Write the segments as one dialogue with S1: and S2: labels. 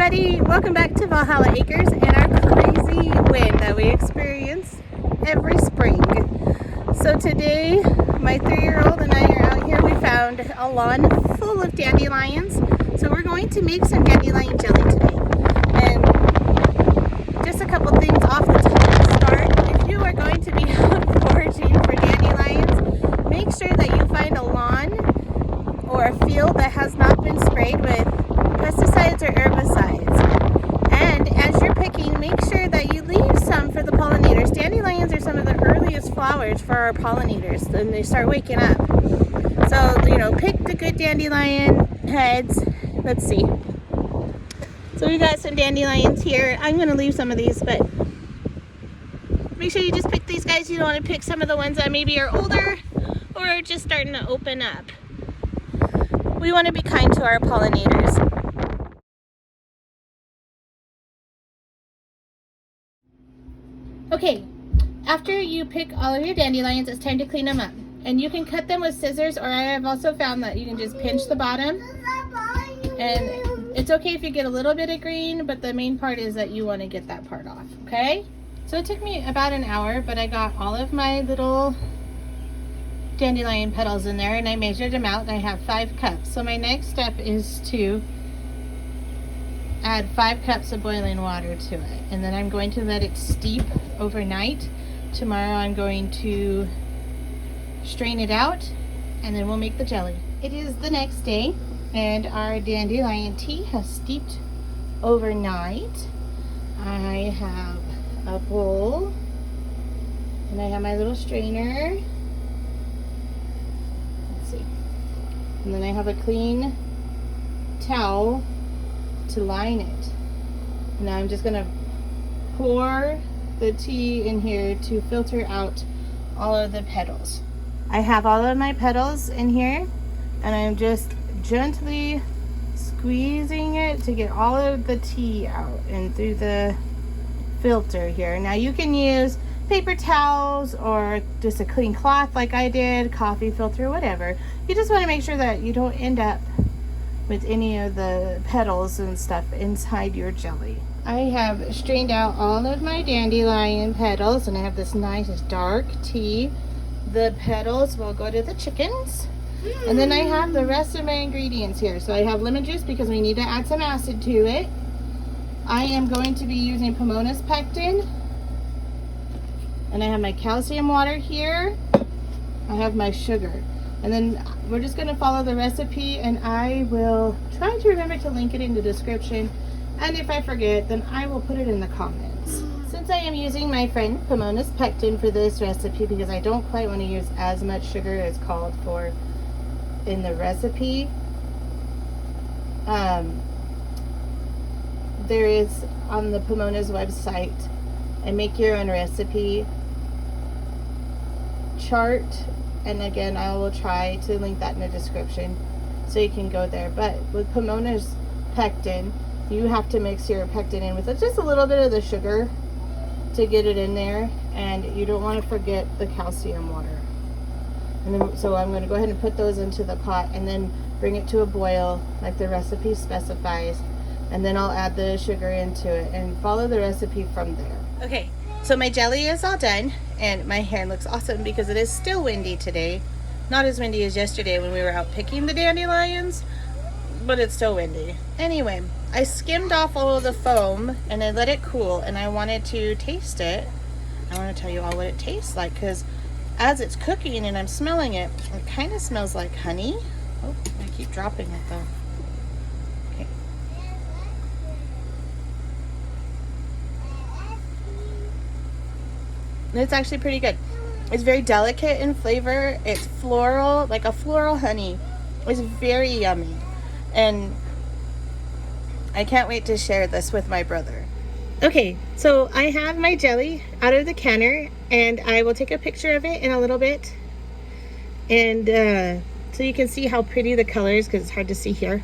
S1: everybody, welcome back to Valhalla Acres and our crazy wind that we experience every spring. So today, my 3-year-old and I are out here. We found a lawn full of dandelions. So we're going to make some dandelion jelly today. And just a couple things off the start. If you are going to be out foraging for dandelions, make sure that you find a lawn or a field that has not been sprayed with pesticides or herbicides. And as you're picking, make sure that you leave some for the pollinators. Dandelions are some of the earliest flowers for our pollinators. Then they start waking up. So, pick the good dandelion heads. Let's see. So we got some dandelions here. I'm going to leave some of these, but make sure you just pick these guys. You don't want to pick some of the ones that maybe are older or are just starting to open up. We want to be kind to our pollinators. Okay, after you pick all of your dandelions, it's time to clean them up. And you can cut them with scissors, or I have also found that you can just pinch the bottom. And it's okay if you get a little bit of green, but the main part is that you want to get that part off, okay? So it took me about an hour, but I got all of my little dandelion petals in there, and I measured them out, and I have 5 cups. So my next step is to add 5 cups of boiling water to it, and then I'm going to let it steep overnight. Tomorrow I'm going to strain it out, and then we'll make the jelly. It is the next day, and our dandelion tea has steeped overnight. I have a bowl, and I have my little strainer. Let's see. And then I have a clean towel to line it. Now I'm just gonna pour the tea in here to filter out all of the petals. I have all of my petals in here, and I'm just gently squeezing it to get all of the tea out and through the filter here. Now you can use paper towels or just a clean cloth like I did, coffee filter, whatever. You just want to make sure that you don't end up with any of the petals and stuff inside your jelly. I have strained out all of my dandelion petals, and I have this nice dark tea. The petals will go to the chickens. And then I have the rest of my ingredients here. So I have lemon juice because we need to add some acid to it. I am going to be using Pomona's pectin. And I have my calcium water here. I have my sugar. And then we're just going to follow the recipe, and I will try to remember to link it in the description. And if I forget, then I will put it in the comments. Since I am using my friend Pomona's pectin for this recipe, because I don't quite want to use as much sugar as called for in the recipe, there is on the Pomona's website a make your own recipe chart. And again, I will try to link that in the description so you can go there. But with Pomona's pectin, you have to mix your pectin in with just a little bit of the sugar to get it in there, and you don't want to forget the calcium water. And then, so I'm going to go ahead and put those into the pot and then bring it to a boil like the recipe specifies, and then I'll add the sugar into it and follow the recipe from there. Okay. So my jelly is all done, and my hair looks awesome because it is still windy today. Not as windy as yesterday when we were out picking the dandelions, but it's still windy. Anyway, I skimmed off all of the foam and I let it cool, and I wanted to taste it. I want to tell you all what it tastes like, because as it's cooking and I'm smelling it, it kind of smells like honey. Oh, I keep dropping it though. Okay. It's actually pretty good. It's very delicate in flavor. It's floral, like a floral honey. It's very yummy. And I can't wait to share this with my brother. Okay, so I have my jelly out of the canner, and I will take a picture of it in a little bit. And so you can see how pretty the color is, because it's hard to see here.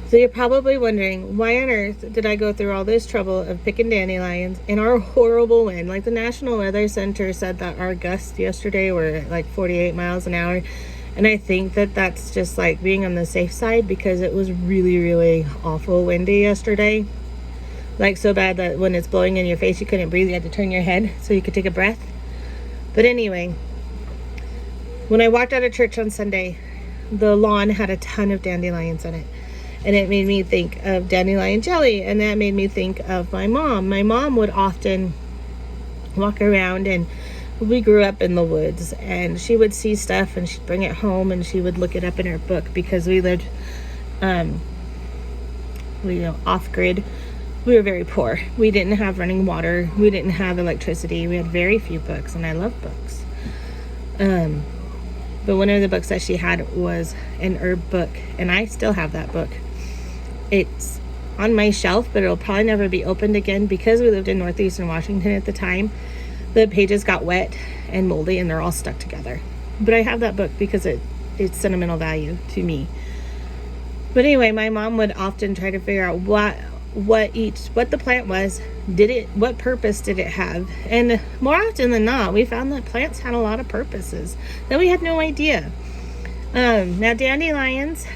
S1: So you're probably wondering, why on earth did I go through all this trouble of picking dandelions in our horrible wind? Like the National Weather Center said that our gusts yesterday were like 48 miles an hour. And I think that that's just like being on the safe side, because it was really, really awful windy yesterday. Like so bad that when it's blowing in your face, you couldn't breathe. You had to turn your head so you could take a breath. But anyway, when I walked out of church on Sunday, the lawn had a ton of dandelions in it. And it made me think of dandelion jelly. And that made me think of my mom. My mom would often walk around, and we grew up in the woods, and she would see stuff and she'd bring it home and she would look it up in her book, because we lived off grid. We were very poor. We didn't have running water. We didn't have electricity. We had very few books, and I love books. But one of the books that she had was an herb book, and I still have that book. It's on my shelf, but it'll probably never be opened again, because we lived in northeastern Washington at the time. The pages got wet and moldy, and they're all stuck together. But I have that book because it's sentimental value to me. But anyway, my mom would often try to figure out what the plant was. What purpose did it have? And more often than not, we found that plants had a lot of purposes that we had no idea. Now dandelions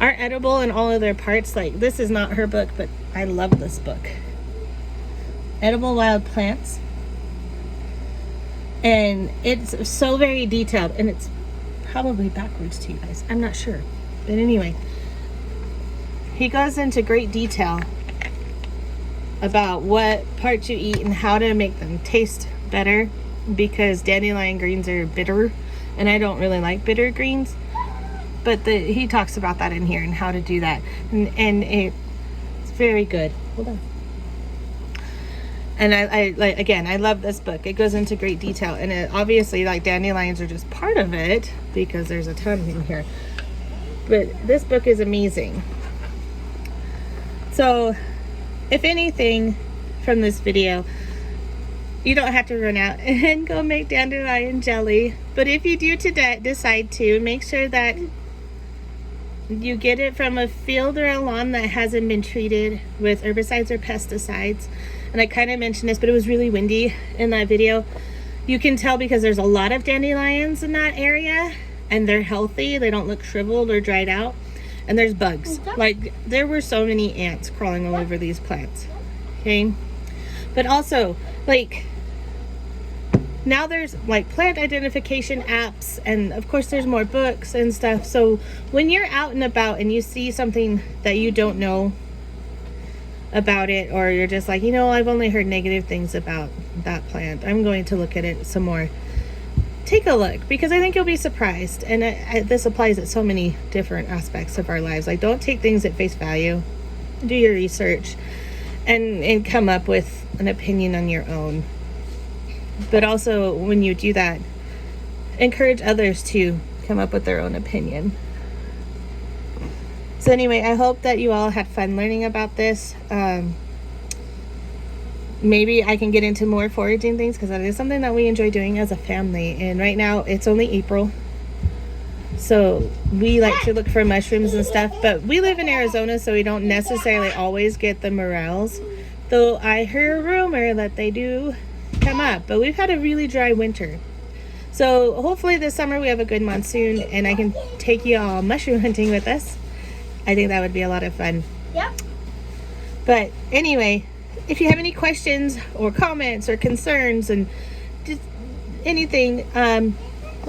S1: are edible in all of their parts. Like, this is not her book, but I love this book. Edible Wild Plants. And it's so very detailed, and it's probably backwards to you guys. I'm not sure. But anyway, he goes into great detail about what parts you eat and how to make them taste better, because dandelion greens are bitter, and I don't really like bitter greens. But he talks about that in here and how to do that. And it's very good. Hold on. And I love this book. It goes into great detail. And it, obviously, like, dandelions are just part of it, because there's a ton in here. But this book is amazing. So, if anything from this video, you don't have to run out and go make dandelion jelly. But if you do decide to, make sure that you get it from a field or a lawn that hasn't been treated with herbicides or pesticides. And I kind of mentioned this, but it was really windy in that video. You can tell because there's a lot of dandelions in that area, and they're healthy. They don't look shriveled or dried out. And there's bugs. Like, there were so many ants crawling all over these plants. Okay? But also, like, now there's like plant identification apps, and of course there's more books and stuff. So when you're out and about and you see something that you don't know about it, or you're just like, I've only heard negative things about that plant, I'm going to look at it some more. Take a look, because I think you'll be surprised. And this applies at so many different aspects of our lives. Like, don't take things at face value. Do your research and come up with an opinion on your own. But also, when you do that, encourage others to come up with their own opinion. So anyway, I hope that you all had fun learning about this. Maybe I can get into more foraging things, because that is something that we enjoy doing as a family. And right now, it's only April. So we like to look for mushrooms and stuff. But we live in Arizona, so we don't necessarily always get the morels. Though I hear a rumor that they do come up, but we've had a really dry winter. So hopefully this summer we have a good monsoon, and I can take you all mushroom hunting with us. I think that would be a lot of fun. Yep. But anyway, if you have any questions or comments or concerns and just anything,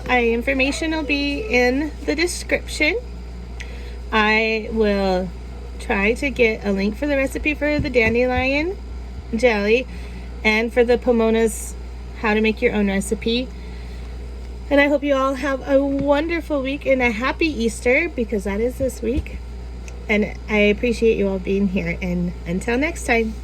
S1: information will be in the description. I will try to get a link for the recipe for the dandelion jelly, and for the pomona's how to make your own recipe. And I hope you all have a wonderful week and a happy Easter, because that is this week. And I appreciate you all being here. And until next time.